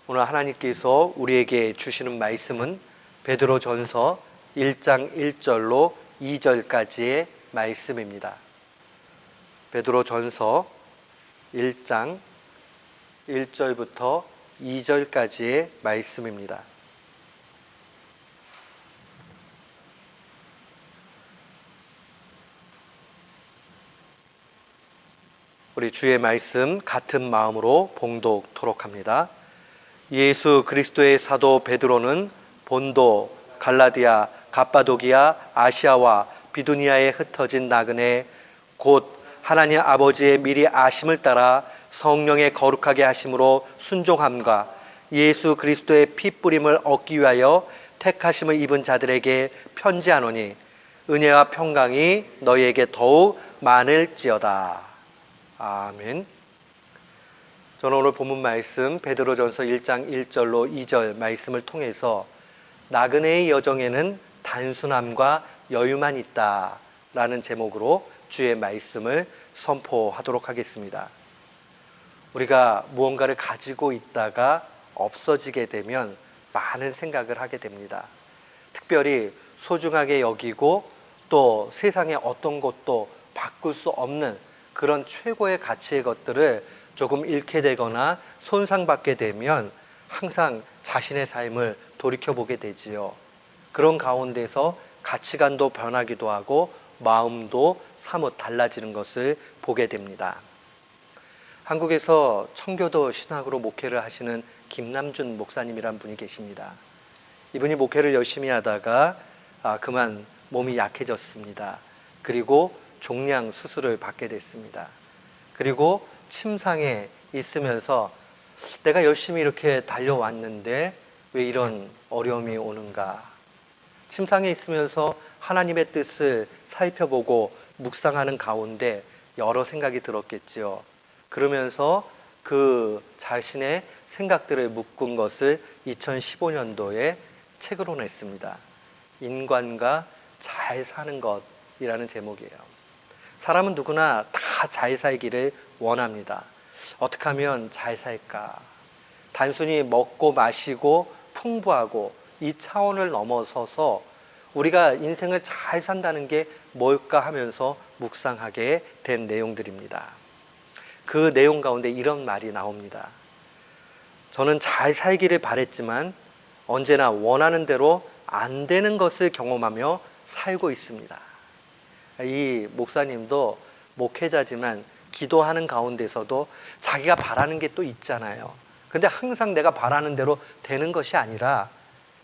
오늘 하나님께서 우리에게 주시는 말씀은 베드로전서 1장 1절로 2절까지의 말씀입니다. 베드로전서 1장 1절부터 2절까지의 말씀입니다. 우리 주의 말씀 같은 마음으로 봉독토록 합니다. 예수 그리스도의 사도 베드로는 본도, 갈라디아, 갑바도기아, 아시아와 비두니아에 흩어진 나그네 곧 하나님 아버지의 미리 아심을 따라 성령의 거룩하게 하심으로 순종함과 예수 그리스도의 피 뿌림을 얻기 위하여 택하심을 입은 자들에게 편지하노니 은혜와 평강이 너희에게 더욱 많을지어다. 아멘. 저는 오늘 본문 말씀 베드로전서 1장 1절로 2절 말씀을 통해서 나그네의 여정에는 단순함과 여유만 있다 라는 제목으로 주의 말씀을 선포하도록 하겠습니다. 우리가 무언가를 가지고 있다가 없어지게 되면 많은 생각을 하게 됩니다. 특별히 소중하게 여기고 또 세상에 어떤 것도 바꿀 수 없는 그런 최고의 가치의 것들을 조금 잃게 되거나 손상받게 되면 항상 자신의 삶을 돌이켜보게 되지요. 그런 가운데서 가치관도 변하기도 하고 마음도 사뭇 달라지는 것을 보게 됩니다. 한국에서 청교도 신학으로 목회를 하시는 김남준 목사님이란 분이 계십니다. 이분이 목회를 열심히 하다가 그만 몸이 약해졌습니다. 그리고 종양 수술을 받게 됐습니다. 그리고 침상에 있으면서 내가 열심히 이렇게 달려왔는데 왜 이런 어려움이 오는가? 침상에 있으면서 하나님의 뜻을 살펴보고 묵상하는 가운데 여러 생각이 들었겠지요. 그러면서 그 자신의 생각들을 묶은 것을 2015년도에 책으로 냈습니다. 인간과 잘 사는 것이라는 제목이에요. 사람은 누구나 다 잘 살기를 원합니다. 어떻게 하면 잘 살까? 단순히 먹고 마시고 풍부하고 이 차원을 넘어서서 우리가 인생을 잘 산다는 게 뭘까 하면서 묵상하게 된 내용들입니다. 그 내용 가운데 이런 말이 나옵니다. 저는 잘 살기를 바랬지만 언제나 원하는 대로 안 되는 것을 경험하며 살고 있습니다. 이 목사님도 목회자지만 기도하는 가운데서도 자기가 바라는 게 또 있잖아요. 근데 항상 내가 바라는 대로 되는 것이 아니라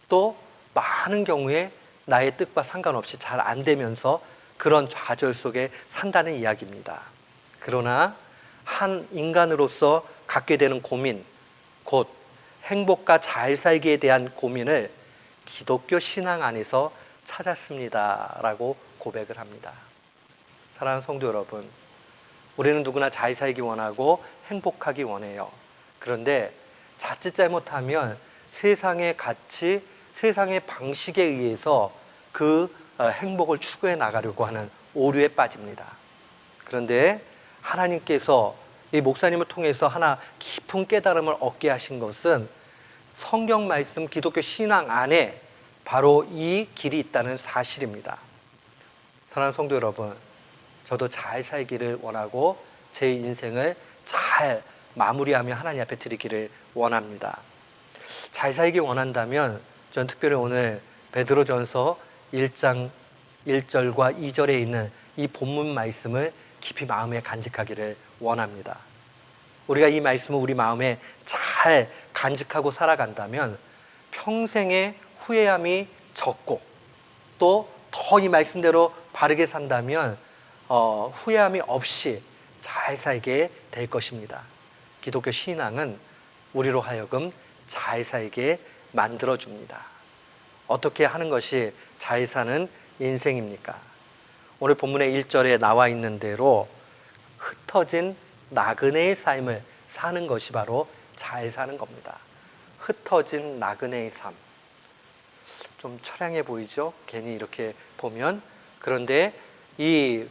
또 많은 경우에 나의 뜻과 상관없이 잘 안 되면서 그런 좌절 속에 산다는 이야기입니다. 그러나 한 인간으로서 갖게 되는 고민, 곧 행복과 잘 살기에 대한 고민을 기독교 신앙 안에서 찾았습니다. 라고 고백을 합니다. 사랑하는 성도 여러분, 우리는 누구나 잘 살기 원하고 행복하기 원해요. 그런데 자칫 잘못하면 세상의 가치, 세상의 방식에 의해서 그 행복을 추구해 나가려고 하는 오류에 빠집니다. 그런데 하나님께서 이 목사님을 통해서 하나 깊은 깨달음을 얻게 하신 것은 성경 말씀 기독교 신앙 안에 바로 이 길이 있다는 사실입니다. 사랑하는 성도 여러분, 저도 잘 살기를 원하고 제 인생을 잘 마무리하며 하나님 앞에 드리기를 원합니다. 잘 살기 원한다면 전 특별히 오늘 베드로전서 1장 1절과 2절에 있는 이 본문 말씀을 깊이 마음에 간직하기를 원합니다. 우리가 이 말씀을 우리 마음에 잘 간직하고 살아간다면 평생의 후회함이 적고 또 더 이 말씀대로 바르게 산다면 후회함이 없이 잘 살게 될 것입니다. 기독교 신앙은 우리로 하여금 잘 살게 만들어줍니다. 어떻게 하는 것이 잘 사는 인생입니까? 오늘 본문의 1절에 나와 있는 대로 흩어진 나그네의 삶을 사는 것이 바로 잘 사는 겁니다. 흩어진 나그네의 삶. 좀 처량해 보이죠? 괜히 이렇게 보면. 그런데 이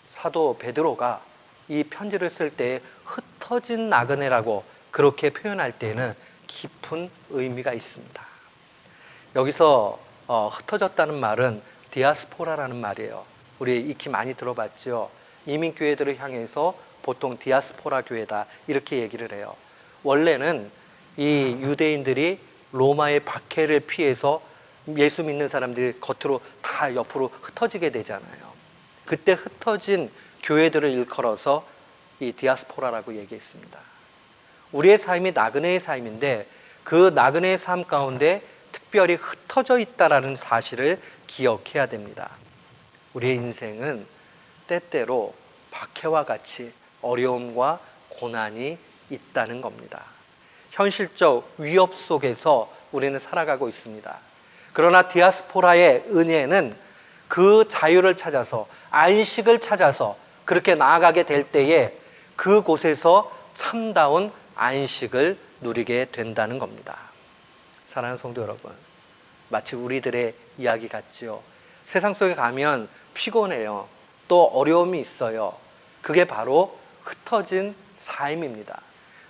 사도 베드로가 이 편지를 쓸 때 흩어진 나그네라고 그렇게 표현할 때는 깊은 의미가 있습니다. 여기서 흩어졌다는 말은 디아스포라라는 말이에요. 우리 익히 많이 들어봤죠. 이민교회들을 향해서 보통 디아스포라 교회다 이렇게 얘기를 해요. 원래는 이 유대인들이 로마의 박해를 피해서 예수 믿는 사람들이 겉으로 다 옆으로 흩어지게 되잖아요. 그때 흩어진 교회들을 일컬어서 이 디아스포라라고 얘기했습니다. 우리의 삶이 나그네의 삶인데 그 나그네의 삶 가운데 특별히 흩어져 있다라는 사실을 기억해야 됩니다. 우리의 인생은 때때로 박해와 같이 어려움과 고난이 있다는 겁니다. 현실적 위협 속에서 우리는 살아가고 있습니다. 그러나 디아스포라의 은혜는 그 자유를 찾아서 안식을 찾아서 그렇게 나아가게 될 때에 그곳에서 참다운 안식을 누리게 된다는 겁니다. 사랑하는 성도 여러분, 마치 우리들의 이야기 같지요. 세상 속에 가면 피곤해요. 또 어려움이 있어요. 그게 바로 흩어진 삶입니다.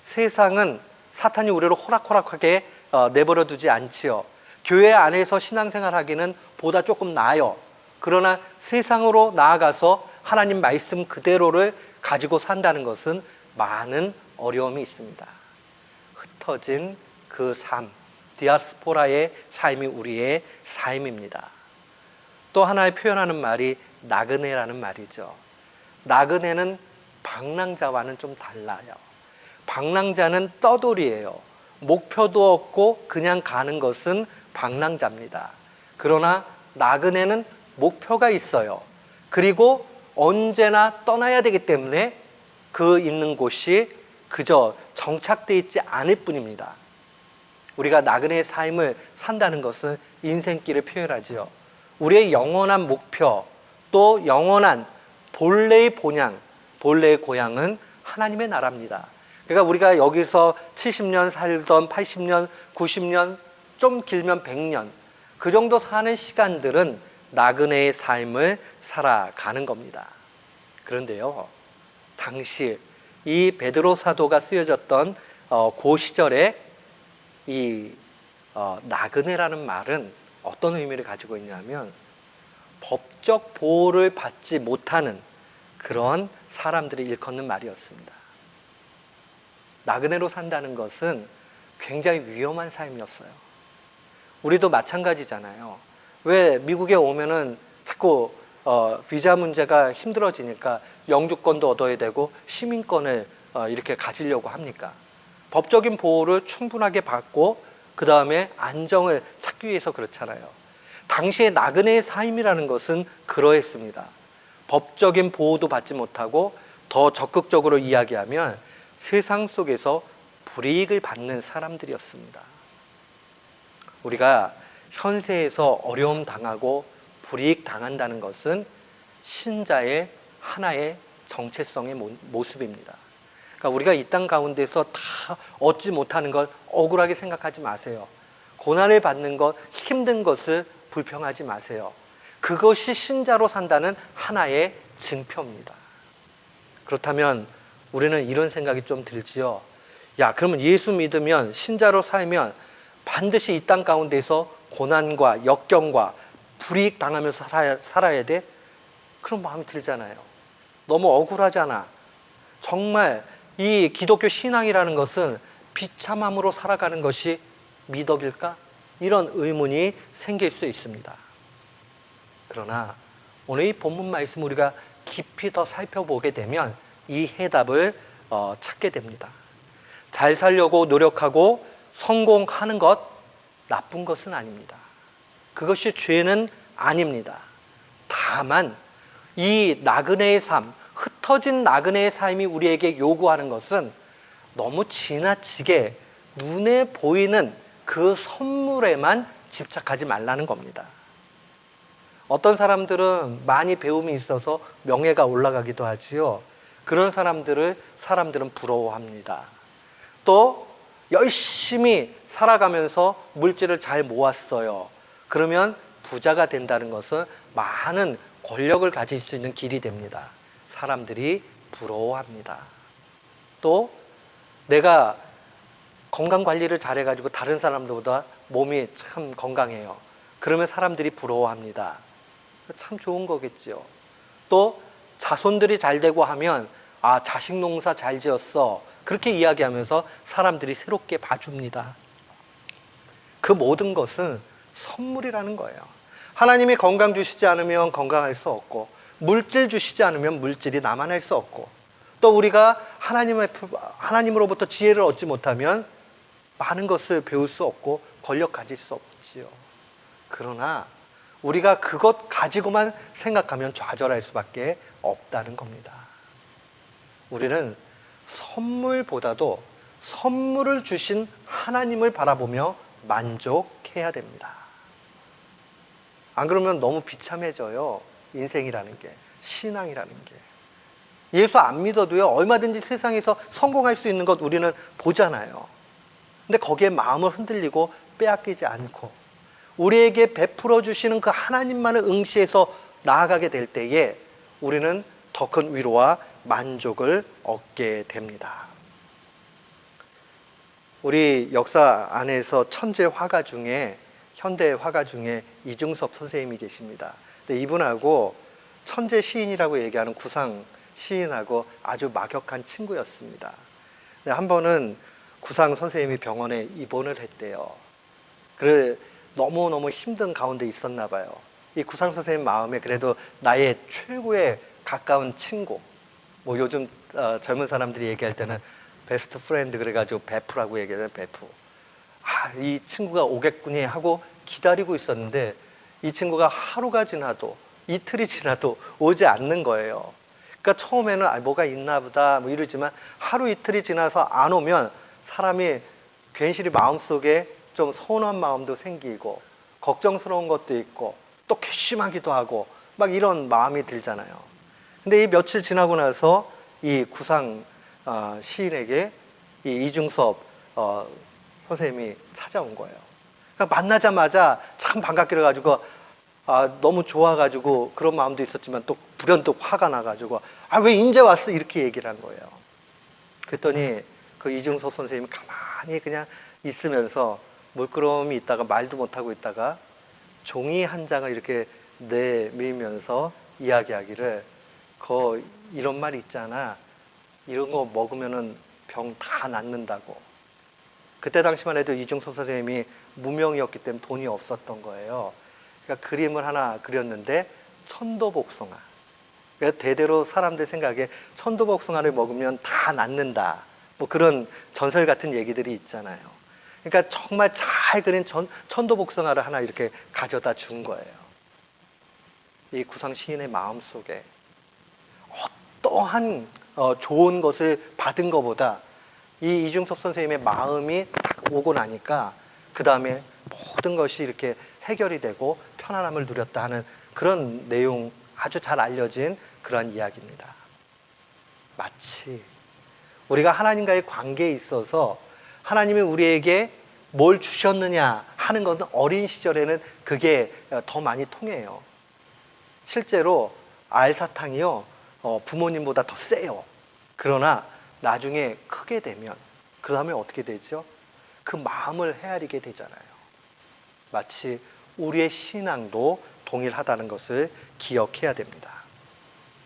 세상은 사탄이 우리를 호락호락하게 내버려 두지 않지요. 교회 안에서 신앙생활하기는 보다 조금 나아요. 그러나 세상으로 나아가서 하나님 말씀 그대로를 가지고 산다는 것은 많은 어려움이 있습니다. 흩어진 그 삶, 디아스포라의 삶이 우리의 삶입니다. 또 하나의 표현하는 말이 나그네라는 말이죠. 나그네는 방랑자와는 좀 달라요. 방랑자는 떠돌이에요. 목표도 없고 그냥 가는 것은 방랑자입니다. 그러나 나그네는 목표가 있어요. 그리고 언제나 떠나야 되기 때문에 그 있는 곳이 그저 정착되어 있지 않을 뿐입니다. 우리가 나그네의 삶을 산다는 것은 인생길을 표현하지요. 우리의 영원한 목표, 또 영원한 본래의 본향, 본래의 고향은 하나님의 나라입니다. 그러니까 우리가 여기서 70년 살던 80년, 90년, 좀 길면 100년, 그 정도 사는 시간들은 나그네의 삶을 살아가는 겁니다. 그런데요, 당시 이 베드로 사도가 쓰여졌던 그 시절에 이 나그네라는 말은 어떤 의미를 가지고 있냐면 법적 보호를 받지 못하는 그런 사람들이 일컫는 말이었습니다. 나그네로 산다는 것은 굉장히 위험한 삶이었어요. 우리도 마찬가지잖아요. 왜 미국에 오면은 자꾸 비자 문제가 힘들어지니까 영주권도 얻어야 되고 시민권을 이렇게 가지려고 합니까? 법적인 보호를 충분하게 받고 그 다음에 안정을 찾기 위해서 그렇잖아요. 당시에 나그네의 삶이라는 것은 그러했습니다. 법적인 보호도 받지 못하고 더 적극적으로 이야기하면 세상 속에서 불이익을 받는 사람들이었습니다. 우리가 현세에서 어려움 당하고 불이익 당한다는 것은 신자의 하나의 정체성의 모습입니다. 그러니까 우리가 이 땅 가운데서 다 얻지 못하는 걸 억울하게 생각하지 마세요. 고난을 받는 것, 힘든 것을 불평하지 마세요. 그것이 신자로 산다는 하나의 증표입니다. 그렇다면 우리는 이런 생각이 좀 들지요. 야, 그러면 예수 믿으면 신자로 살면 반드시 이 땅 가운데서 고난과 역경과 불이익 당하면서 살아야 돼? 그런 마음이 들잖아요. 너무 억울하잖아. 정말 이 기독교 신앙이라는 것은 비참함으로 살아가는 것이 미덕일까? 이런 의문이 생길 수 있습니다. 그러나 오늘 이 본문 말씀 우리가 깊이 더 살펴보게 되면 이 해답을 찾게 됩니다. 잘 살려고 노력하고 성공하는 것 나쁜 것은 아닙니다. 그것이 죄는 아닙니다. 다만 이 나그네의 삶, 흩어진 나그네의 삶이 우리에게 요구하는 것은 너무 지나치게 눈에 보이는 그 선물에만 집착하지 말라는 겁니다. 어떤 사람들은 많이 배움이 있어서 명예가 올라가기도 하지요. 그런 사람들은 부러워합니다. 또 열심히 살아가면서 물질을 잘 모았어요. 그러면 부자가 된다는 것은 많은 권력을 가질 수 있는 길이 됩니다. 사람들이 부러워합니다. 또 내가 건강 관리를 잘해가지고 다른 사람들보다 몸이 참 건강해요. 그러면 사람들이 부러워합니다. 참 좋은 거겠죠. 또 자손들이 잘 되고 하면 아, 자식 농사 잘 지었어. 그렇게 이야기하면서 사람들이 새롭게 봐줍니다. 그 모든 것은 선물이라는 거예요. 하나님이 건강 주시지 않으면 건강할 수 없고, 물질 주시지 않으면 물질이 남아날 수 없고, 또 우리가 하나님으로부터 지혜를 얻지 못하면 많은 것을 배울 수 없고 권력 가질 수 없지요. 그러나 우리가 그것 가지고만 생각하면 좌절할 수밖에 없다는 겁니다. 우리는 선물보다도 선물을 주신 하나님을 바라보며 만족해야 됩니다. 안 그러면 너무 비참해져요. 인생이라는 게, 신앙이라는 게. 예수 안 믿어도요, 얼마든지 세상에서 성공할 수 있는 것 우리는 보잖아요. 근데 거기에 마음을 흔들리고 빼앗기지 않고 우리에게 베풀어 주시는 그 하나님만을 응시해서 나아가게 될 때에 우리는 더 큰 위로와 만족을 얻게 됩니다. 우리 역사 안에서 천재 화가 중에, 현대 화가 중에 이중섭 선생님이 계십니다. 근데 이분하고 천재 시인이라고 얘기하는 구상 시인하고 아주 막역한 친구였습니다. 근데 한 번은 구상 선생님이 병원에 입원을 했대요. 그래 너무너무 힘든 가운데 있었나 봐요. 이 구상 선생님 마음에 그래도 나의 최고의 가까운 친구, 뭐 요즘 젊은 사람들이 얘기할 때는 베스트 프렌드 그래가지고 베프라고 얘기하는 베프. 아, 이 친구가 오겠구니 하고 기다리고 있었는데 이 친구가 하루가 지나도 이틀이 지나도 오지 않는 거예요. 그러니까 처음에는 뭐가 있나 보다 뭐 이러지만 하루 이틀이 지나서 안 오면 사람이 괜시리 마음속에 좀 서운한 마음도 생기고 걱정스러운 것도 있고 또 괘씸하기도 하고 막 이런 마음이 들잖아요. 근데 이 며칠 지나고 나서 이 구상 시인에게 이 이중섭 선생님이 찾아온 거예요. 그러니까 만나자마자 참 반갑게 해가지고 너무 좋아가지고 그런 마음도 있었지만 또 불현듯 화가 나가지고 왜 인제 왔어? 이렇게 얘기를 한 거예요. 그랬더니 그 이중섭 선생님이 가만히 그냥 있으면서 물끄러미 있다가 말도 못하고 있다가 종이 한 장을 이렇게 내밀면서 이야기하기를 이런 말 있잖아. 이런 거 먹으면은 병 다 낫는다고. 그때 당시만 해도 이중섭 선생님이 무명이었기 때문에 돈이 없었던 거예요. 그러니까 그림을 하나 그렸는데 천도복숭아. 그러니까 대대로 사람들 생각에 천도복숭아를 먹으면 다 낫는다. 뭐 그런 전설 같은 얘기들이 있잖아요. 그러니까 정말 잘 그린 천도복숭아를 하나 이렇게 가져다 준 거예요. 이 구상 시인의 마음속에 어떠한 좋은 것을 받은 것보다 이 이중섭 선생님의 마음이 딱 오고 나니까 그 다음에 모든 것이 이렇게 해결이 되고 편안함을 누렸다 하는 그런 내용, 아주 잘 알려진 그런 이야기입니다. 마치 우리가 하나님과의 관계에 있어서 하나님이 우리에게 뭘 주셨느냐 하는 것은 어린 시절에는 그게 더 많이 통해요. 실제로 알사탕이요, 부모님보다 더 세요. 그러나 나중에 크게 되면 그 다음에 어떻게 되죠? 그 마음을 헤아리게 되잖아요. 마치 우리의 신앙도 동일하다는 것을 기억해야 됩니다.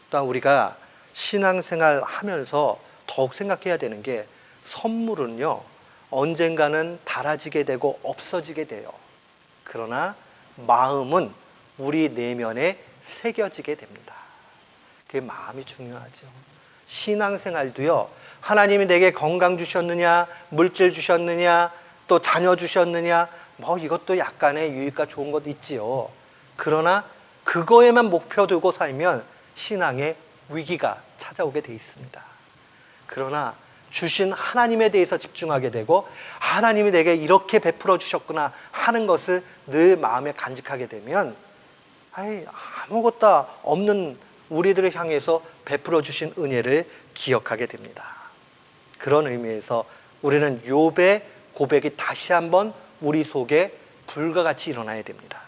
또한 우리가 신앙생활 하면서 더욱 생각해야 되는 게 선물은요, 언젠가는 닳아지게 되고 없어지게 돼요. 그러나 마음은 우리 내면에 새겨지게 됩니다. 그게 마음이 중요하죠. 신앙생활도요, 하나님이 내게 건강 주셨느냐, 물질 주셨느냐, 또 자녀 주셨느냐, 뭐 이것도 약간의 유익과 좋은 것도 있지요. 그러나 그거에만 목표 두고 살면 신앙에 위기가 찾아오게 돼 있습니다. 그러나 주신 하나님에 대해서 집중하게 되고 하나님이 내게 이렇게 베풀어 주셨구나 하는 것을 늘 마음에 간직하게 되면 아무것도 없는 우리들을 향해서 베풀어 주신 은혜를 기억하게 됩니다. 그런 의미에서 우리는 욥의 고백이 다시 한번 우리 속에 불과 같이 일어나야 됩니다.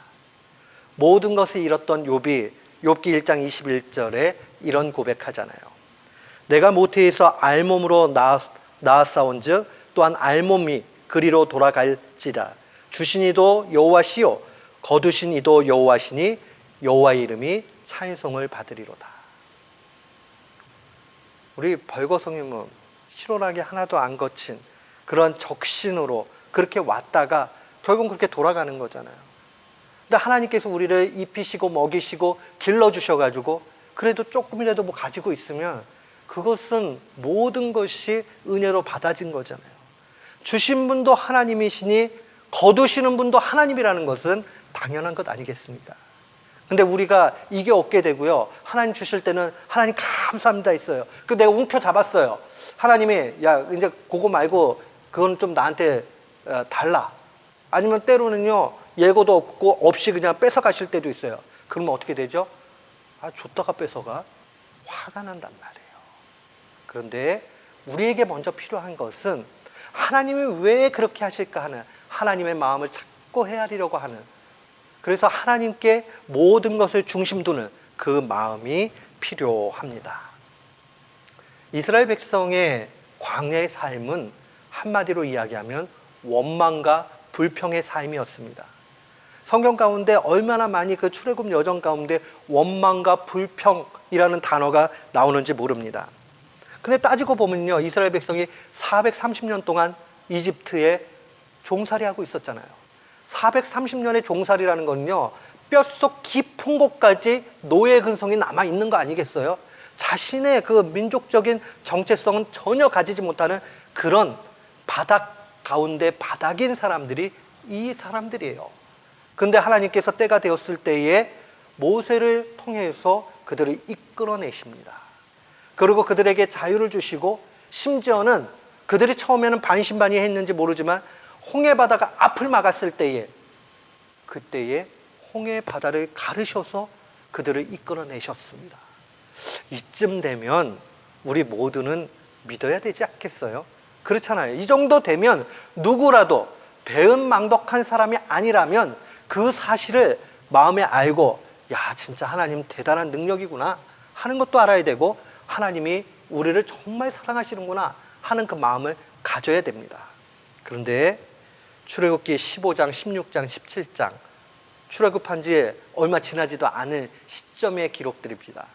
모든 것을 잃었던 욥이 욥기 1장 21절에 이런 고백하잖아요. 내가 모태에서 알몸으로 낳았사온즉 또한 알몸이 그리로 돌아갈지라. 주신 이도 여호와시요 거두신 이도 여호와시니 여호와의 이름이 찬송을 받으리로다. 우리 벌거성님은 실오라기 하나도 안 거친 그런 적신으로 그렇게 왔다가 결국은 그렇게 돌아가는 거잖아요. 근데 하나님께서 우리를 입히시고 먹이시고 길러주셔가지고 그래도 조금이라도 뭐 가지고 있으면 그것은 모든 것이 은혜로 받아진 거잖아요. 주신 분도 하나님이시니 거두시는 분도 하나님이라는 것은 당연한 것 아니겠습니까? 근데 우리가 이게 없게 되고요. 하나님 주실 때는 하나님 감사합니다 했어요. 그 내가 움켜 잡았어요. 하나님이 야 이제 그거 말고 그건 좀 나한테 달라. 아니면 때로는요. 예고도 없고 없이 그냥 뺏어 가실 때도 있어요. 그러면 어떻게 되죠? 아 줬다가 뺏어가 화가 난단 말이에요. 그런데 우리에게 먼저 필요한 것은 하나님이 왜 그렇게 하실까 하는 하나님의 마음을 찾고 헤아리려고 하는, 그래서 하나님께 모든 것을 중심 두는 그 마음이 필요합니다. 이스라엘 백성의 광야의 삶은 한마디로 이야기하면 원망과 불평의 삶이었습니다. 성경 가운데 얼마나 많이 그 출애굽 여정 가운데 원망과 불평이라는 단어가 나오는지 모릅니다. 근데 따지고 보면요. 이스라엘 백성이 430년 동안 이집트에 종살이하고 있었잖아요. 430년의 종살이라는 건요. 뼛속 깊은 곳까지 노예 근성이 남아있는 거 아니겠어요? 자신의 그 민족적인 정체성은 전혀 가지지 못하는 그런 바닥 가운데 바닥인 사람들이 이 사람들이에요. 근데 하나님께서 때가 되었을 때에 모세를 통해서 그들을 이끌어내십니다. 그리고 그들에게 자유를 주시고 심지어는 그들이 처음에는 반신반의했는지 모르지만 홍해 바다가 앞을 막았을 때에 그때에 홍해 바다를 가르셔서 그들을 이끌어내셨습니다. 이쯤 되면 우리 모두는 믿어야 되지 않겠어요? 그렇잖아요. 이 정도 되면 누구라도 배은망덕한 사람이 아니라면 그 사실을 마음에 알고 야 진짜 하나님 대단한 능력이구나 하는 것도 알아야 되고 하나님이 우리를 정말 사랑하시는구나 하는 그 마음을 가져야 됩니다. 그런데 출애굽기 15장, 16장, 17장 출애굽한 지 얼마 지나지도 않은 시점의 기록들입니다.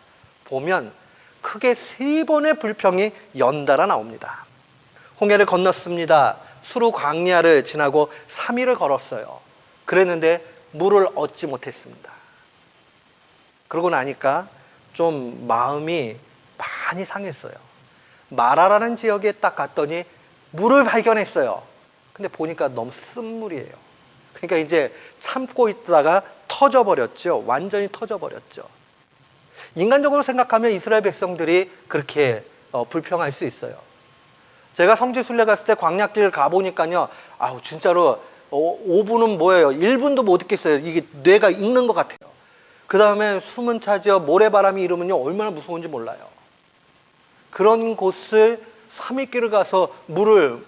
보면 크게 3번의 불평이 연달아 나옵니다. 홍해를 건넜습니다. 수르 광야를 지나고 3일을 걸었어요. 그랬는데 물을 얻지 못했습니다. 그러고 나니까 좀 마음이 많이 상했어요. 마라라는 지역에 딱 갔더니 물을 발견했어요. 근데 보니까 너무 쓴 물이에요. 그러니까 이제 참고 있다가 터져버렸죠. 완전히 터져버렸죠. 인간적으로 생각하면 이스라엘 백성들이 그렇게 불평할 수 있어요. 제가 성지순례 갔을 때 광야길 가보니까요. 아우 진짜로 5분은 뭐예요. 1분도 못 있겠어요. 이게 뇌가 익는 것 같아요. 그 다음에 숨은 차지어 모래바람이 일으면요. 얼마나 무서운지 몰라요. 그런 곳을 3일길을 가서 물을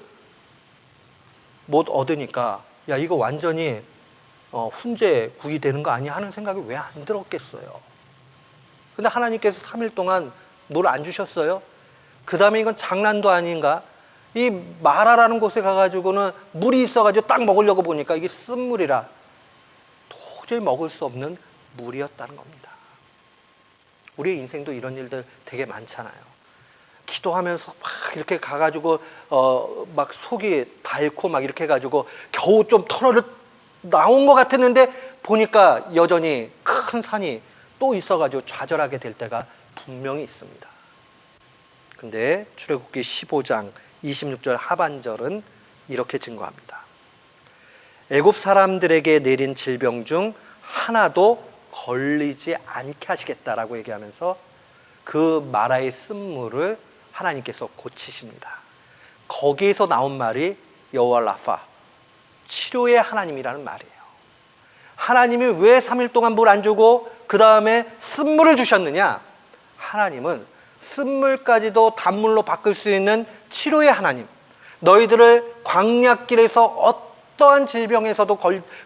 못 얻으니까 야 이거 완전히 훈제 구이 되는 거 아니야 하는 생각이 왜 안 들었겠어요. 근데 하나님께서 3일 동안 물 안 주셨어요. 그 다음에 이건 장난도 아닌가. 이 마라라는 곳에 가가지고는 물이 있어가지고 딱 먹으려고 보니까 이게 쓴 물이라 도저히 먹을 수 없는 물이었다는 겁니다. 우리의 인생도 이런 일들 되게 많잖아요. 기도하면서 막 이렇게 가가지고 막 속이 닳고 막 이렇게 해가지고 겨우 좀 터널을 나온 것 같았는데 보니까 여전히 큰 산이 또 있어가지고 좌절하게 될 때가 분명히 있습니다. 근데 출애굽기 15장 26절 하반절은 이렇게 증거합니다. 애굽 사람들에게 내린 질병 중 하나도 걸리지 않게 하시겠다라고 얘기하면서 그 마라의 쓴물을 하나님께서 고치십니다. 거기에서 나온 말이 여호와 라파, 치료의 하나님이라는 말이에요. 하나님이 왜 3일 동안 물 안 주고 그 다음에 쓴물을 주셨느냐? 하나님은 쓴물까지도 단물로 바꿀 수 있는 치료의 하나님, 너희들을 광야길에서 어떠한 질병에서도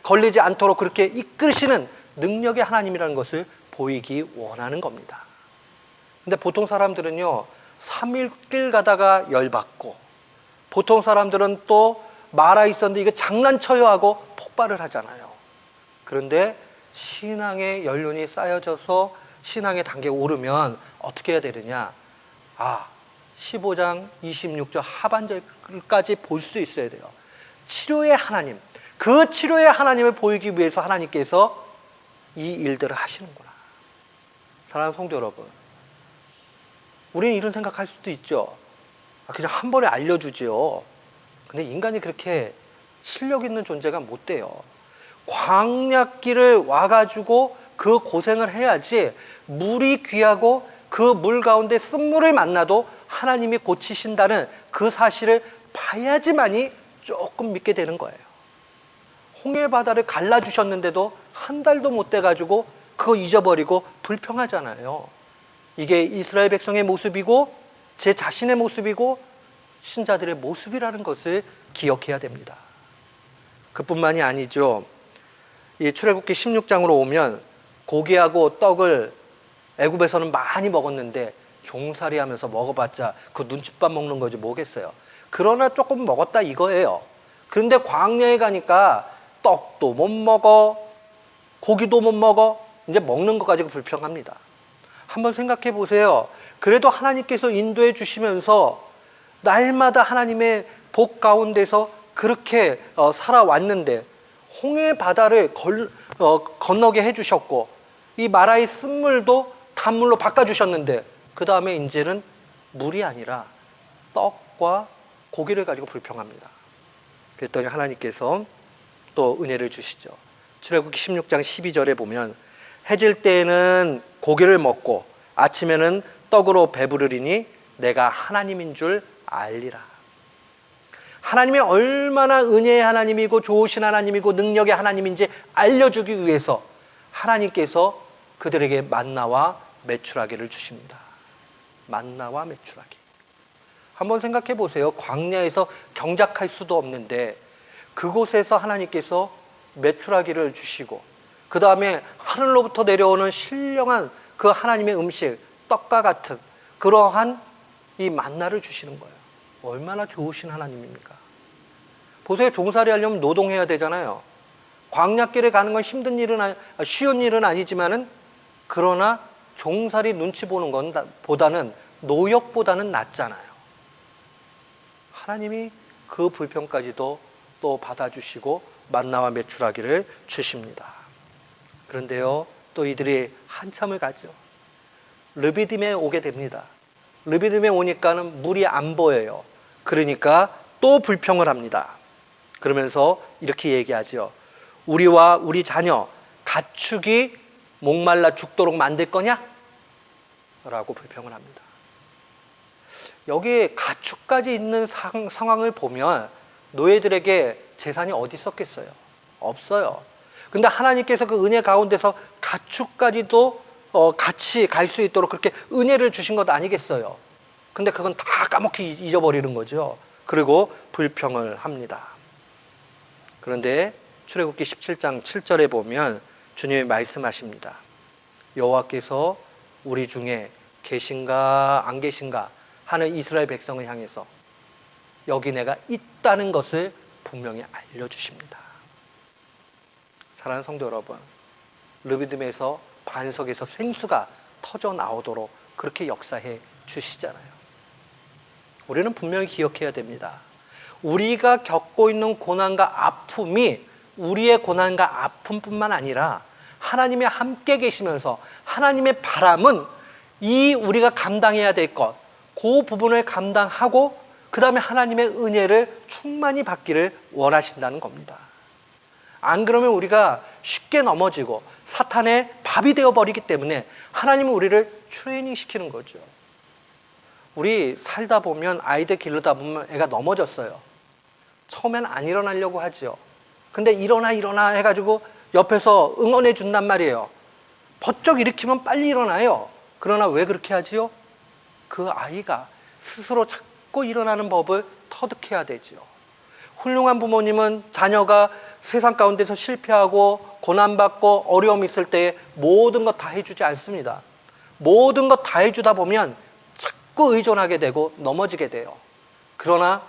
걸리지 않도록 그렇게 이끄시는 능력의 하나님이라는 것을 보이기 원하는 겁니다. 근데 보통 사람들은요 3일 길 가다가 열받고 보통 사람들은 또 말아 있었는데 이거 장난쳐요 하고 폭발을 하잖아요. 그런데 신앙의 연륜이 쌓여져서 신앙의 단계에 오르면 어떻게 해야 되느냐? 15장 26절 하반절까지 볼 수 있어야 돼요. 치료의 하나님, 그 치료의 하나님을 보이기 위해서 하나님께서 이 일들을 하시는구나. 사랑하는 성도 여러분, 우리는 이런 생각할 수도 있죠. 그냥 한 번에 알려주지요. 근데 인간이 그렇게 실력 있는 존재가 못 돼요. 광야길을 와가지고 그 고생을 해야지 물이 귀하고 그 물 가운데 쓴물을 만나도 하나님이 고치신다는 그 사실을 봐야지만이 조금 믿게 되는 거예요. 홍해 바다를 갈라주셨는데도 한 달도 못 돼가지고 그거 잊어버리고 불평하잖아요. 이게 이스라엘 백성의 모습이고 제 자신의 모습이고 신자들의 모습이라는 것을 기억해야 됩니다. 그뿐만이 아니죠. 이 출애굽기 16장으로 오면 고기하고 떡을 애굽에서는 많이 먹었는데 종살이 하면서 먹어봤자 그 눈칫밥 먹는 거지 뭐겠어요. 그러나 조금 먹었다 이거예요. 그런데 광야에 가니까 떡도 못 먹어, 고기도 못 먹어, 이제 먹는 거 가지고 불평합니다. 한번 생각해 보세요. 그래도 하나님께서 인도해 주시면서 날마다 하나님의 복 가운데서 그렇게 살아왔는데 홍해 바다를 건너게 해주셨고 이 마라의 쓴물도 단물로 바꿔주셨는데 그 다음에 이제는 물이 아니라 떡과 고기를 가지고 불평합니다. 그랬더니 하나님께서 또 은혜를 주시죠. 출애굽기 16장 12절에 보면 해질 때에는 고기를 먹고 아침에는 떡으로 배부르리니 내가 하나님인 줄 알리라. 하나님이 얼마나 은혜의 하나님이고 좋으신 하나님이고 능력의 하나님인지 알려주기 위해서 하나님께서 그들에게 만나와 메추라기를 주십니다. 만나와 메추라기. 한번 생각해 보세요. 광야에서 경작할 수도 없는데 그곳에서 하나님께서 메추라기를 주시고 그 다음에 하늘로부터 내려오는 신령한 그 하나님의 음식, 떡과 같은 그러한 이 만나를 주시는 거예요. 얼마나 좋으신 하나님입니까? 보세요. 종살이 하려면 노동해야 되잖아요. 광야길에 가는 건 힘든 일은 쉬운 일은 아니지만은 그러나 종살이 눈치 보는 건 보다는 노역보다는 낫잖아요. 하나님이 그 불평까지도 또 받아주시고 만나와 메추라기를 주십니다. 그런데요, 또 이들이 한참을 가죠. 르비딤에 오게 됩니다. 르비딤에 오니까는 물이 안 보여요. 그러니까 또 불평을 합니다. 그러면서 이렇게 얘기하죠. 우리와 우리 자녀, 가축이 목말라 죽도록 만들 거냐? 라고 불평을 합니다. 여기 가축까지 있는 상황을 보면 노예들에게 재산이 어디 있었겠어요? 없어요. 근데 하나님께서 그 은혜 가운데서 가축까지도 같이 갈 수 있도록 그렇게 은혜를 주신 것 아니겠어요? 근데 그건 다 까먹기 잊어버리는 거죠. 그리고 불평을 합니다. 그런데 출애굽기 17장 7절에 보면 주님이 말씀하십니다. 여호와께서 우리 중에 계신가 안 계신가 하는 이스라엘 백성을 향해서 여기 내가 있다는 것을 분명히 알려주십니다. 사랑하는 성도 여러분, 르비딤에서 반석에서 생수가 터져 나오도록 그렇게 역사해 주시잖아요. 우리는 분명히 기억해야 됩니다. 우리가 겪고 있는 고난과 아픔이 우리의 고난과 아픔뿐만 아니라 하나님이 함께 계시면서 하나님의 바람은 이 우리가 감당해야 될 것, 그 부분을 감당하고 그 다음에 하나님의 은혜를 충만히 받기를 원하신다는 겁니다. 안 그러면 우리가 쉽게 넘어지고 사탄의 밥이 되어버리기 때문에 하나님은 우리를 트레이닝 시키는 거죠. 우리 살다 보면 아이들 기르다 보면 애가 넘어졌어요. 처음엔 안 일어나려고 하죠. 근데 일어나 해가지고 옆에서 응원해 준단 말이에요. 버쩍 일으키면 빨리 일어나요. 그러나 왜 그렇게 하지요? 그 아이가 스스로 자꾸 일어나는 법을 터득해야 되지요. 훌륭한 부모님은 자녀가 세상 가운데서 실패하고 고난받고 어려움이 있을 때 모든 것 다 해주지 않습니다. 모든 것 다 해주다 보면 자꾸 의존하게 되고 넘어지게 돼요. 그러나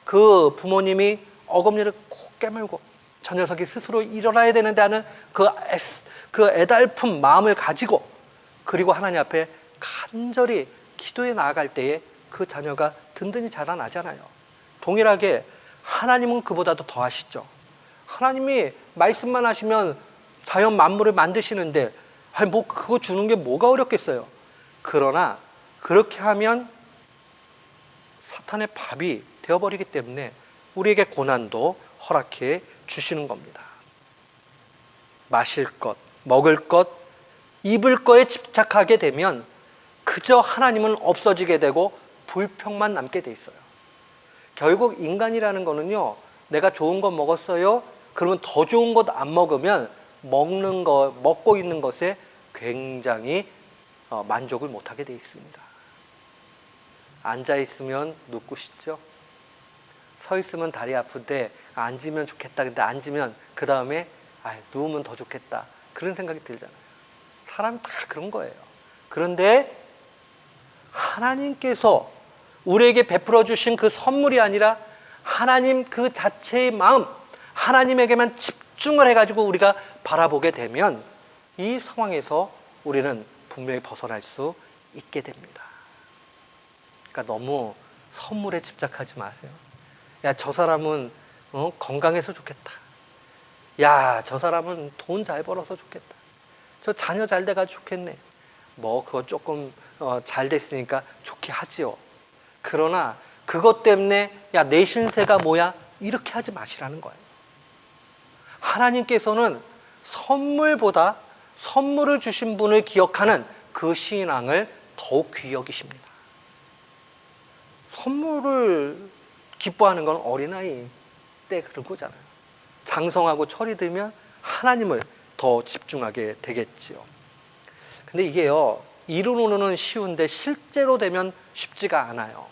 그 부모님이 어금니를 꼭 깨물고 저 녀석이 스스로 일어나야 되는데 하는 그 애달픈 마음을 가지고, 그리고 하나님 앞에 간절히 기도해 나아갈 때에 그 자녀가 든든히 자라나잖아요. 동일하게 하나님은 그보다도 더 하시죠. 하나님이 말씀만 하시면 자연 만물을 만드시는데 뭐 그거 주는 게 뭐가 어렵겠어요. 그러나 그렇게 하면 사탄의 밥이 되어버리기 때문에 우리에게 고난도 허락해 주시는 겁니다. 마실 것, 먹을 것, 입을 거에 집착하게 되면 그저 하나님은 없어지게 되고 불평만 남게 돼 있어요. 결국 인간이라는 거는요, 내가 좋은 거 먹었어요. 그러면 더 좋은 것 안 먹으면 먹고 있는 것에 굉장히 만족을 못하게 돼 있습니다. 앉아 있으면 눕고 싶죠. 서 있으면 다리 아픈데 앉으면 좋겠다. 근데 앉으면 그 다음에 누우면 더 좋겠다. 그런 생각이 들잖아요. 사람이 다 그런 거예요. 그런데 하나님께서 우리에게 베풀어 주신 그 선물이 아니라 하나님 그 자체의 마음, 하나님에게만 집중을 해가지고 우리가 바라보게 되면 이 상황에서 우리는 분명히 벗어날 수 있게 됩니다. 그러니까 너무 선물에 집착하지 마세요. 야, 저 사람은 건강해서 좋겠다. 야, 저 사람은 돈 잘 벌어서 좋겠다. 저 자녀 잘 돼가지고 좋겠네. 뭐 그거 조금 잘 됐으니까 좋게 하지요. 그러나 그것 때문에 야, 내 신세가 뭐야? 이렇게 하지 마시라는 거예요. 하나님께서는 선물보다 선물을 주신 분을 기억하는 그 신앙을 더욱 귀히 여기십니다. 선물을 기뻐하는 건 어린아이 때 그런 거잖아요. 장성하고 철이 들면 하나님을 더 집중하게 되겠지요. 근데 이게요, 이론으로는 쉬운데 실제로 되면 쉽지가 않아요.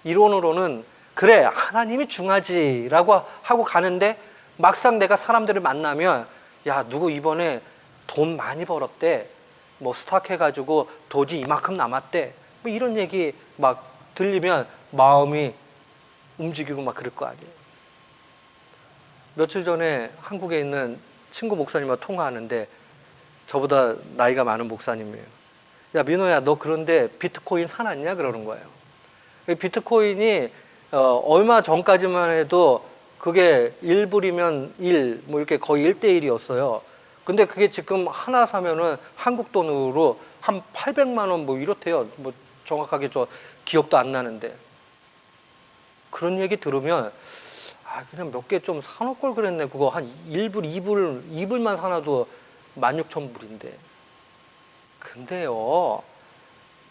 이론으로는 그래, 하나님이 중하지라고 하고 가는데 막상 내가 사람들을 만나면 야, 누구 이번에 돈 많이 벌었대. 뭐 스탁 해가지고 돈이 이만큼 남았대. 뭐 이런 얘기 막 들리면 마음이 움직이고 막 그럴 거 아니에요. 며칠 전에 한국에 있는 친구 목사님과 통화하는데 저보다 나이가 많은 목사님이에요. 야, 민호야, 너 그런데 비트코인 사놨냐? 그러는 거예요. 비트코인이 얼마 전까지만 해도 그게 1불이면 1, 뭐 이렇게 거의 1대1이었어요. 근데 그게 지금 하나 사면은 한국 돈으로 한 800만 원 뭐 이렇대요. 뭐 정확하게 저 기억도 안 나는데. 그런 얘기 들으면 그냥 몇 개 좀 사놓을 걸 그랬네. 그거 한 1불, 2불만 사놔도 16,000불인데. 근데요,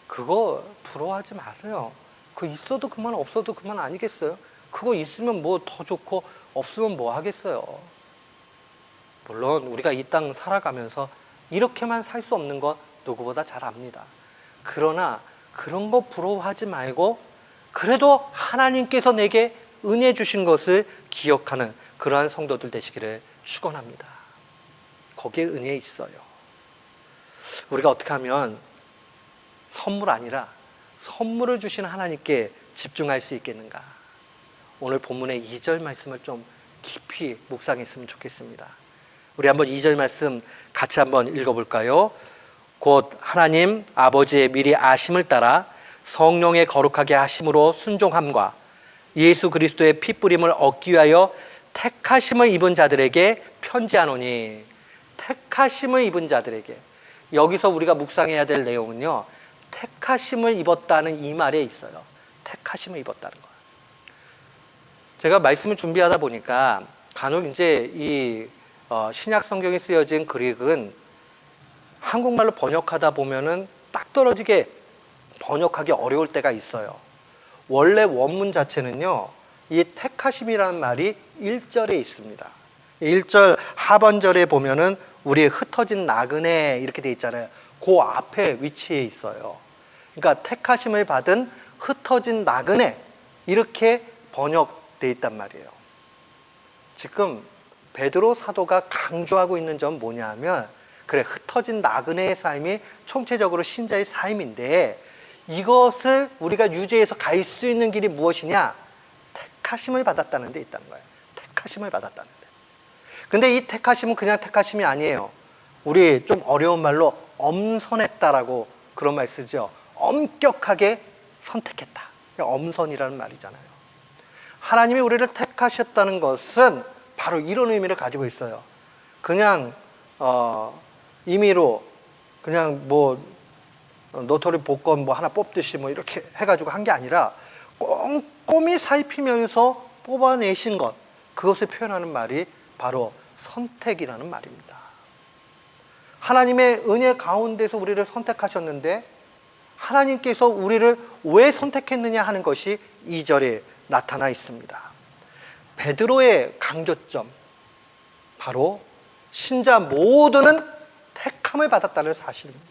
그거 부러워하지 마세요. 그거 있어도 그만, 없어도 그만 아니겠어요? 그거 있으면 뭐 더 좋고 없으면 뭐 하겠어요. 물론 우리가 이 땅 살아가면서 이렇게만 살 수 없는 거 누구보다 잘 압니다. 그러나 그런 거 부러워하지 말고 그래도 하나님께서 내게 은혜 주신 것을 기억하는 그러한 성도들 되시기를 축원합니다. 거기에 은혜 있어요. 우리가 어떻게 하면 선물 아니라 선물을 주신 하나님께 집중할 수 있겠는가? 오늘 본문의 2절 말씀을 좀 깊이 묵상했으면 좋겠습니다. 우리 한번 2절 말씀 같이 한번 읽어볼까요? 곧 하나님 아버지의 미리 아심을 따라 성령의 거룩하게 하심으로 순종함과 예수 그리스도의 피뿌림을 얻기 위하여 택하심을 입은 자들에게 편지하노니. 택하심을 입은 자들에게. 여기서 우리가 묵상해야 될 내용은요, 택하심을 입었다는 이 말에 있어요. 택하심을 입었다는 거예요. 제가 말씀을 준비하다 보니까 간혹 이제 이 신약 성경에 쓰여진 그릭은 한국말로 번역하다 보면은 딱 떨어지게 번역하기 어려울 때가 있어요. 원래 원문 자체는요, 이 택하심이라는 말이 1절에 있습니다. 1절 하반절에 보면은 우리의 흩어진 나그네 이렇게 돼 있잖아요. 그 앞에 위치해 있어요. 그러니까 택하심을 받은 흩어진 나그네 이렇게 번역돼 있단 말이에요. 지금 베드로 사도가 강조하고 있는 점 뭐냐면, 그래, 흩어진 나그네의 삶이 총체적으로 신자의 삶인데 이것을 우리가 유지해서 갈 수 있는 길이 무엇이냐? 택하심을 받았다는 데 있다는 거예요. 택하심을 받았다는 데. 근데 이 택하심은 그냥 택하심이 아니에요. 우리 좀 어려운 말로 엄선했다라고 그런 말 쓰죠. 엄격하게 선택했다. 엄선이라는 말이잖아요. 하나님이 우리를 택하셨다는 것은 바로 이런 의미를 가지고 있어요. 그냥 임의로 그냥 뭐 노토리 복권 뭐 하나 뽑듯이 뭐 이렇게 해가지고 한 게 아니라 꼼꼼히 살피면서 뽑아내신 것, 그것을 표현하는 말이 바로 선택이라는 말입니다. 하나님의 은혜 가운데서 우리를 선택하셨는데 하나님께서 우리를 왜 선택했느냐 하는 것이 2절에 나타나 있습니다. 베드로의 강조점, 바로 신자 모두는 택함을 받았다는 사실입니다.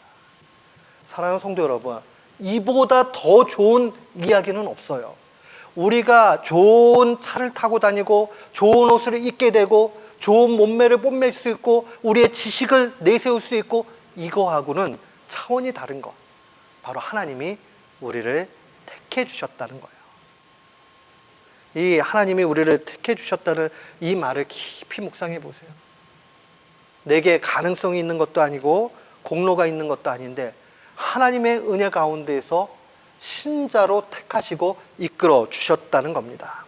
사랑하는 성도 여러분, 이보다 더 좋은 이야기는 없어요. 우리가 좋은 차를 타고 다니고 좋은 옷을 입게 되고 좋은 몸매를 뽐낼 수 있고 우리의 지식을 내세울 수 있고, 이거하고는 차원이 다른 것, 바로 하나님이 우리를 택해 주셨다는 거예요. 이 하나님이 우리를 택해 주셨다는 이 말을 깊이 묵상해 보세요. 내게 가능성이 있는 것도 아니고 공로가 있는 것도 아닌데 하나님의 은혜 가운데에서 신자로 택하시고 이끌어 주셨다는 겁니다.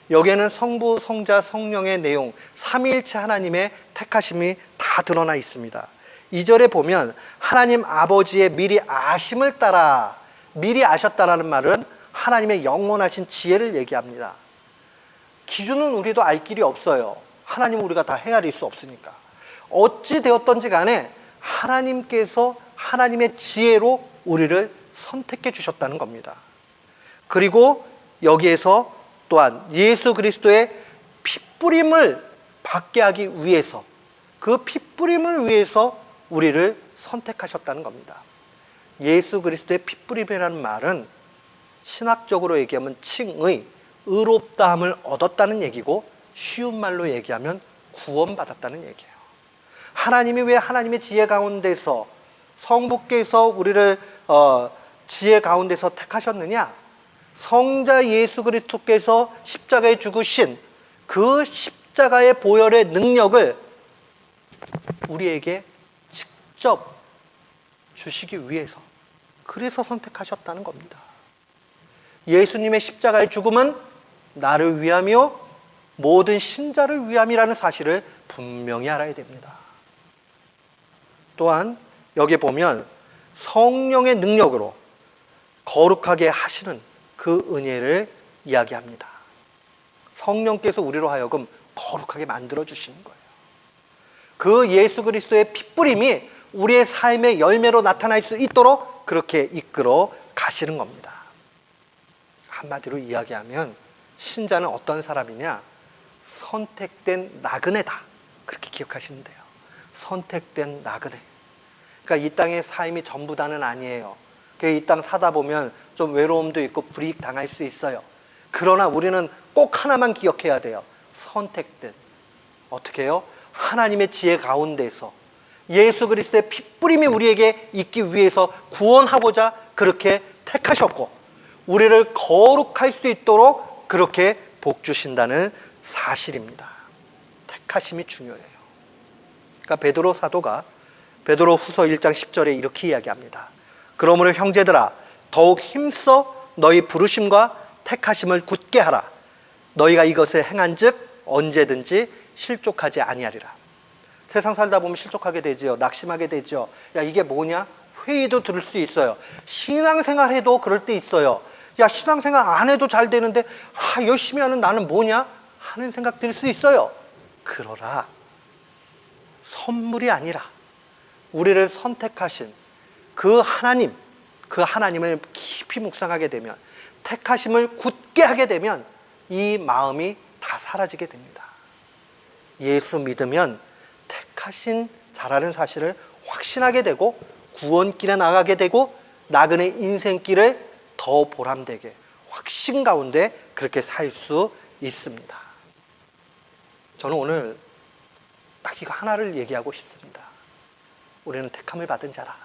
여기에는 성부, 성자, 성령의 내용, 삼위일체 하나님의 택하심이 다 드러나 있습니다. 2절에 보면 하나님 아버지의 미리 아심을 따라, 미리 아셨다라는 말은 하나님의 영원하신 지혜를 얘기합니다. 기준은 우리도 알 길이 없어요. 하나님은 우리가 다 헤아릴 수 없으니까. 어찌 되었던지 간에 하나님께서 하나님의 지혜로 우리를 선택해 주셨다는 겁니다. 그리고 여기에서 또한 예수 그리스도의 핏부림을 받게 하기 위해서, 그 핏부림을 위해서 우리를 선택하셨다는 겁니다. 예수 그리스도의 핏부림이라는 말은 신학적으로 얘기하면 칭의, 의롭다함을 얻었다는 얘기고, 쉬운 말로 얘기하면 구원받았다는 얘기예요. 하나님이 왜 하나님의 지혜 가운데서, 성부께서 우리를 지혜 가운데서 택하셨느냐? 성자 예수 그리스도께서 십자가에 죽으신 그 십자가의 보혈의 능력을 우리에게 직접 주시기 위해서, 그래서 선택하셨다는 겁니다. 예수님의 십자가의 죽음은 나를 위하며 모든 신자를 위함이라는 사실을 분명히 알아야 됩니다. 또한 여기 보면 성령의 능력으로 거룩하게 하시는 그 은혜를 이야기합니다. 성령께서 우리로 하여금 거룩하게 만들어 주시는 거예요. 그 예수 그리스도의 핏부림이 우리의 삶의 열매로 나타날 수 있도록 그렇게 이끌어 가시는 겁니다. 한마디로 이야기하면 신자는 어떤 사람이냐? 선택된 나그네다. 그렇게 기억하시면 돼요. 선택된 나그네. 그러니까 이 땅의 삶이 전부다는 아니에요. 이 땅 사다 보면 좀 외로움도 있고 불이익 당할 수 있어요. 그러나 우리는 꼭 하나만 기억해야 돼요. 선택된. 어떻게 해요? 하나님의 지혜 가운데서 예수 그리스도의 핏부림이 우리에게 있기 위해서 구원하고자 그렇게 택하셨고, 우리를 거룩할 수 있도록 그렇게 복 주신다는 사실입니다. 택하심이 중요해요. 그러니까 베드로 사도가 베드로 후서 1장 10절에 이렇게 이야기합니다. 그러므로 형제들아, 더욱 힘써 너희 부르심과 택하심을 굳게 하라. 너희가 이것을 행한즉 언제든지 실족하지 아니하리라. 세상 살다 보면 실족하게 되지요. 낙심하게 되죠. 야, 이게 뭐냐? 회의도 들을 수 있어요. 신앙생활 해도 그럴 때 있어요. 야, 신앙생활 안 해도 잘 되는데 열심히 하는 나는 뭐냐? 하는 생각 들 수 있어요. 그러나 선물이 아니라 우리를 선택하신 그 하나님, 그 하나님을 깊이 묵상하게 되면, 택하심을 굳게 하게 되면 이 마음이 다 사라지게 됩니다. 예수 믿으면 택하신 자라는 사실을 확신하게 되고 구원길에 나가게 되고 나그네 인생길을 더 보람되게 확신 가운데 그렇게 살 수 있습니다. 저는 오늘 딱 이거 하나를 얘기하고 싶습니다. 우리는 택함을 받은 자라.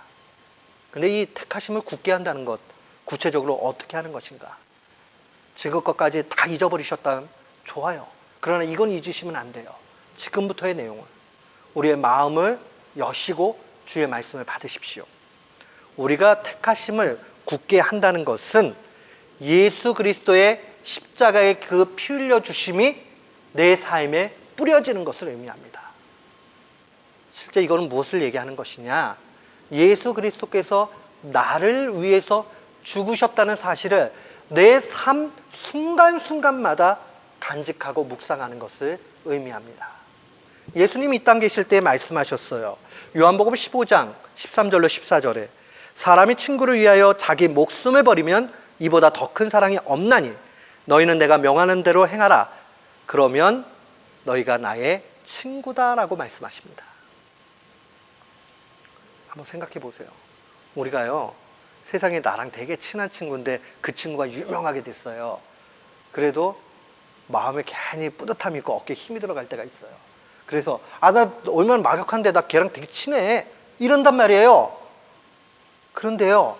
근데 이 택하심을 굳게 한다는 것, 구체적으로 어떻게 하는 것인가? 지금 것까지 다 잊어버리셨다면 좋아요. 그러나 이건 잊으시면 안 돼요. 지금부터의 내용을. 우리의 마음을 여시고 주의 말씀을 받으십시오. 우리가 택하심을 굳게 한다는 것은 예수 그리스도의 십자가의 그 피 흘려 주심이 내 삶에 뿌려지는 것을 의미합니다. 실제 이거는 무엇을 얘기하는 것이냐? 예수 그리스도께서 나를 위해서 죽으셨다는 사실을 내 삶 순간순간마다 간직하고 묵상하는 것을 의미합니다. 예수님이 이 땅 계실 때 말씀하셨어요. 요한복음 15장 13절로 14절에 사람이 친구를 위하여 자기 목숨을 버리면 이보다 더 큰 사랑이 없나니 너희는 내가 명하는 대로 행하라. 그러면 너희가 나의 친구다라고 말씀하십니다. 한번 생각해 보세요. 우리가요, 세상에 나랑 되게 친한 친구인데 그 친구가 유명하게 됐어요. 그래도 마음에 괜히 뿌듯함이 있고 어깨에 힘이 들어갈 때가 있어요. 그래서 나 얼마나 막역한데 나 걔랑 되게 친해 이런단 말이에요. 그런데요,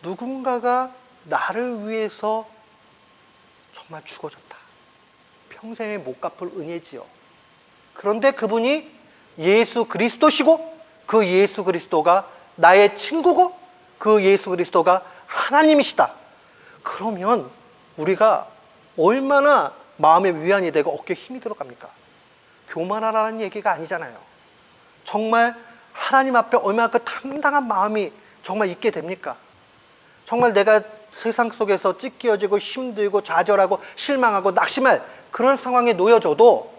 누군가가 나를 위해서 정말 죽어줬다. 평생에 못 갚을 은혜지요. 그런데 그분이 예수 그리스도시고 그 예수 그리스도가 나의 친구고 그 예수 그리스도가 하나님이시다. 그러면 우리가 얼마나 마음에 위안이 되고 어깨에 힘이 들어갑니까? 교만하라는 얘기가 아니잖아요. 정말 하나님 앞에 얼마나 그 당당한 마음이 정말 있게 됩니까? 정말 내가 세상 속에서 찢겨지고 힘들고 좌절하고 실망하고 낙심할 그런 상황에 놓여져도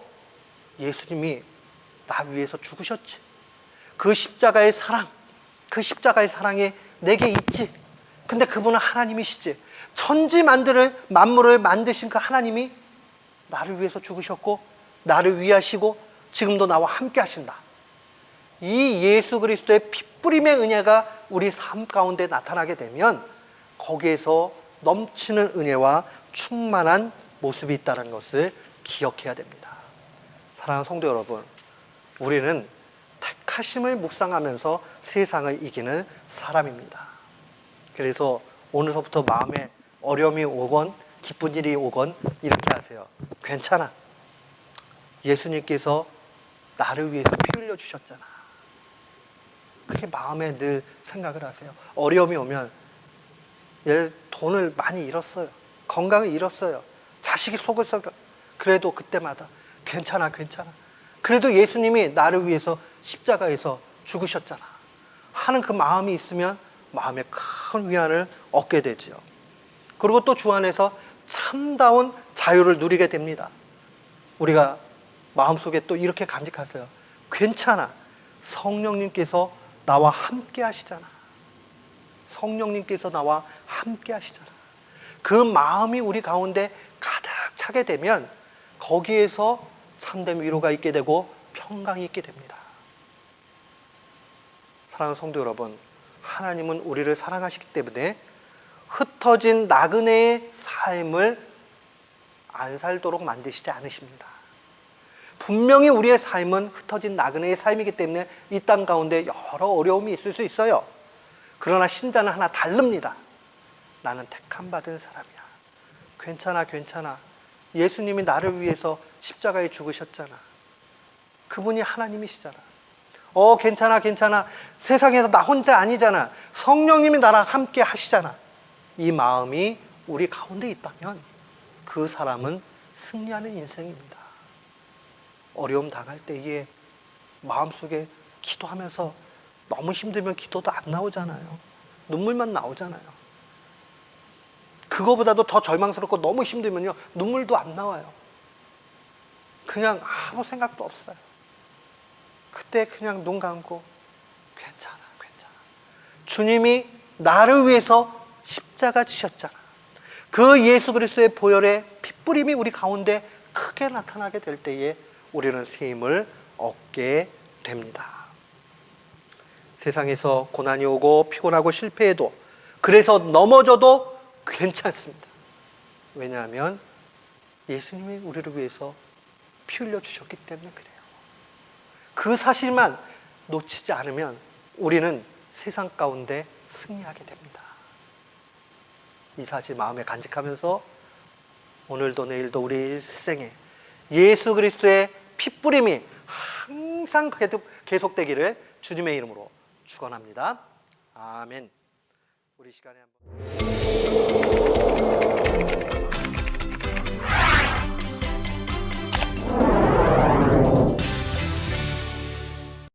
예수님이 나 위해서 죽으셨지. 그 십자가의 사랑, 그 십자가의 사랑이 내게 있지. 근데 그분은 하나님이시지. 천지 만물을 만드신 그 하나님이 나를 위해서 죽으셨고 나를 위하시고 지금도 나와 함께 하신다. 이 예수 그리스도의 핏부림의 은혜가 우리 삶 가운데 나타나게 되면 거기에서 넘치는 은혜와 충만한 모습이 있다는 것을 기억해야 됩니다. 사랑하는 성도 여러분, 우리는 택하심을 묵상하면서 세상을 이기는 사람입니다. 그래서 오늘서부터 마음에 어려움이 오건 기쁜 일이 오건 이렇게 하세요. 괜찮아. 예수님께서 나를 위해서 피 흘려 주셨잖아. 그렇게 마음에 늘 생각을 하세요. 어려움이 오면 돈을 많이 잃었어요. 건강을 잃었어요. 자식이 속을 썩여. 그래도 그때마다 괜찮아. 그래도 예수님이 나를 위해서 십자가에서 죽으셨잖아 하는 그 마음이 있으면 마음에 큰 위안을 얻게 되지요. 그리고 또 주 안에서 참다운 자유를 누리게 됩니다. 우리가 마음속에 또 이렇게 간직하세요. 괜찮아. 성령님께서 나와 함께 하시잖아. 성령님께서 나와 함께 하시잖아. 그 마음이 우리 가운데 가득 차게 되면 거기에서 참된 위로가 있게 되고 평강이 있게 됩니다. 사랑하는 성도 여러분, 하나님은 우리를 사랑하시기 때문에 흩어진 나그네의 삶을 안 살도록 만드시지 않으십니다. 분명히 우리의 삶은 흩어진 나그네의 삶이기 때문에 이 땅 가운데 여러 어려움이 있을 수 있어요. 그러나 신자는 하나 다릅니다. 나는 택함 받은 사람이야. 괜찮아. 예수님이 나를 위해서 십자가에 죽으셨잖아. 그분이 하나님이시잖아. 괜찮아. 세상에서 나 혼자 아니잖아. 성령님이 나랑 함께 하시잖아. 이 마음이 우리 가운데 있다면 그 사람은 승리하는 인생입니다. 어려움 당할 때에 마음속에 기도하면서 너무 힘들면 기도도 안 나오잖아요. 눈물만 나오잖아요. 그거보다도 더 절망스럽고 너무 힘들면요, 눈물도 안 나와요. 그냥 아무 생각도 없어요. 그때 그냥 눈 감고 괜찮아. 주님이 나를 위해서 십자가 지셨잖아. 그 예수 그리스도의 보혈의 핏부림이 우리 가운데 크게 나타나게 될 때에 우리는 새 힘을 얻게 됩니다. 세상에서 고난이 오고 피곤하고 실패해도, 그래서 넘어져도 괜찮습니다. 왜냐하면 예수님이 우리를 위해서 피 흘려 주셨기 때문에 그래요. 그 사실만 놓치지 않으면 우리는 세상 가운데 승리하게 됩니다. 이 사실 마음에 간직하면서 오늘도 내일도 우리 일생에 예수 그리스도의 핏뿌림이 항상 계속되기를 주님의 이름으로 축원합니다. 아멘. 우리 시간에 한번